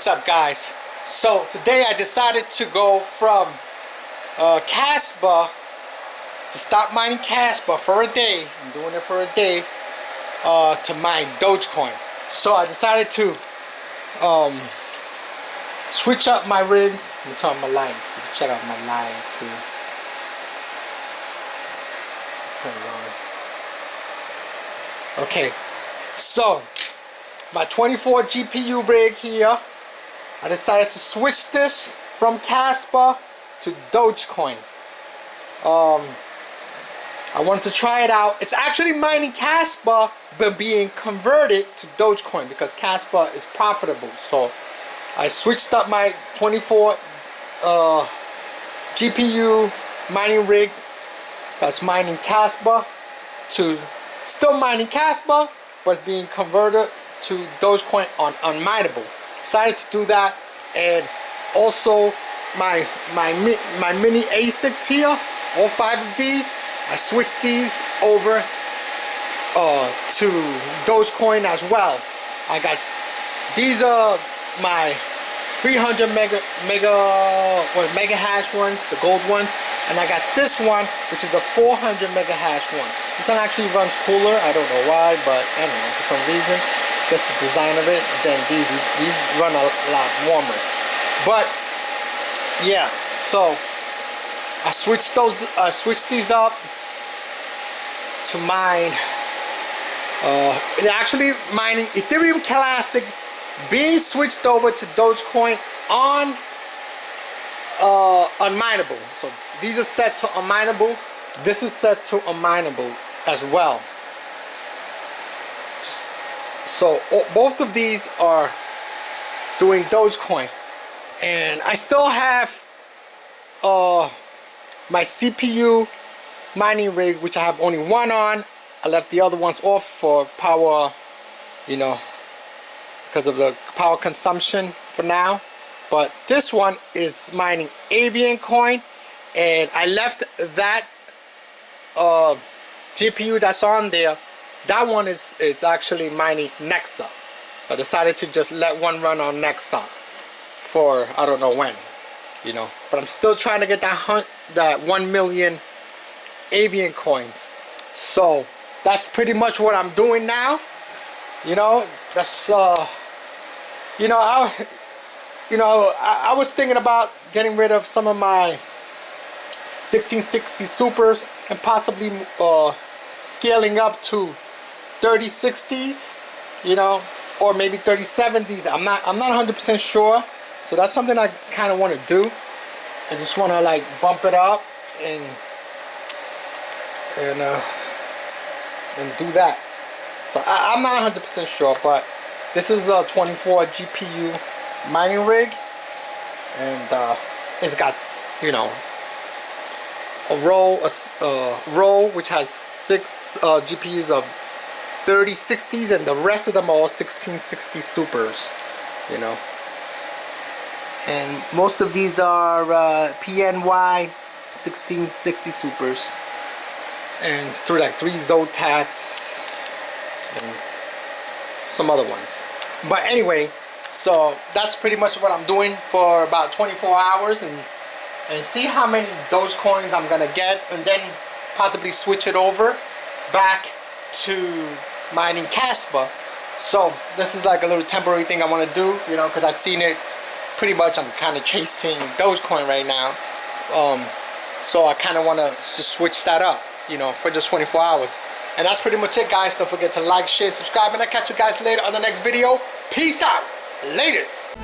what's up guys? So today I decided to go from Kaspa, to stop mining Kaspa for a day. I'm doing it for a day to mine Dogecoin. So I decided to switch up my rig. Let me turn on my lights. Check out my lights here. Turn it on. Okay, so my 24 GPU rig here, I decided to switch this from Kaspa to Dogecoin. I wanted to try it out. It's actually mining Kaspa but being converted to Dogecoin because Kaspa is profitable. So I switched up my 24 GPU mining rig that's mining Kaspa to still mining Kaspa but being converted to Dogecoin on unminable. Decided to do that, and also my mini ASICs here, all 5 of these, I switched these over to Dogecoin as well. I got these are my 300 mega hash ones, the gold ones, and I got this one which is a 400 mega hash one. This one actually runs cooler. I don't know why, but I don't know, for some reason, just the design of it. Then these run a lot warmer. But yeah, so I switched these up to mine. It's actually mining Ethereum Classic being switched over to Dogecoin on unminable. So these are set to unminable. This is set to unminable as well. So both of these are doing Dogecoin, and I still have my CPU mining rig, which I have only one on. I left the other ones off for power, you know, because of the power consumption for now. But this one is mining Avian coin, and I left that GPU that's on there. That one is actually mining Nexa. I decided to just let one run on Nexa for I don't know when, you know. But I'm still trying to get that 1 million Avian coins. So that's pretty much what I'm doing now. You know, that's you know, I was thinking about getting rid of some of my 1660 supers and possibly scaling up to 3060s, you know, or maybe 3070s. I'm not 100% sure. So that's something I kind of want to do. I just want to like bump it up and do that. So I'm not 100% sure, but this is a 24 GPU mining rig, and it's got, you know, a row which has 6 GPUs of 3060s, and the rest of them are all 1660 supers, you know. And most of these are PNY 1660 supers, and through like 3 Zotacs and some other ones. But anyway, so that's pretty much what I'm doing for about 24 hours, and see how many Dogecoins I'm gonna get, and then possibly switch it over back to mining Kaspa. So this is like a little temporary thing I want to do, you know, because I've seen it pretty much. I'm kind of chasing Dogecoin right now, so I kind of want to just switch that up, you know, for just 24 hours. And that's pretty much it, guys. Don't forget to like, share, subscribe, and I'll catch you guys later on the next video. Peace out. Latest.